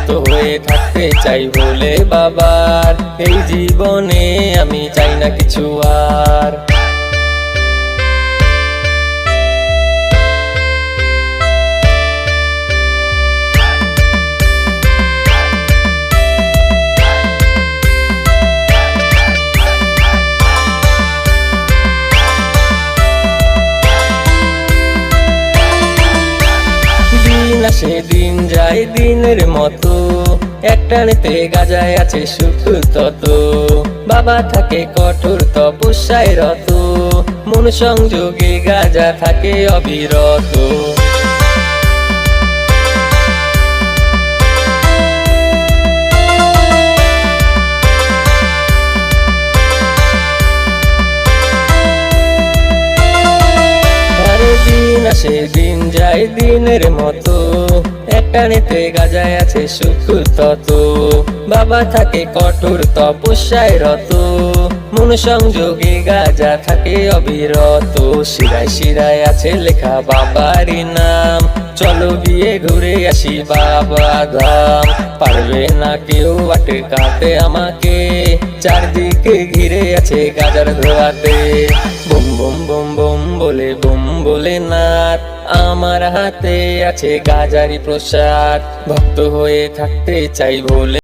ভক্ত হয়ে থাকতে চাই ভোলে বাবার। এই জীবনে আমি চাই না কিছু আর। সেদিন যায় দিনের মতো, একটানেতে গাজায় আছে সুখ তত। বাবা থাকে কঠোর তপস্যায় রত, মন সংযোগে গাজা থাকে অবিরত। দিন আসে দিন যায় দিনের মতো, একটানেতে গাজায় আছে সুখ তত। বাবা থাকে কঠোর তপস্যায় রত, মন সংযোগে গাজা থাকে অবিরত। শিরায় শিরায় আছে লেখা বাবারই নাম, চলো গিয়ে ঘুরে আসি বাবা ধাম। পারবে না কেউ আটকাতে আমাকে, চারদিকে ঘিরে আছে গাজার ধোয়াতে। বুম বুম বুম বুম বলে বুম বলে নাথ, আমার হাতে আছে গাজারি প্রসাদ। ভক্ত হয়ে থাকতে চাই ভোলে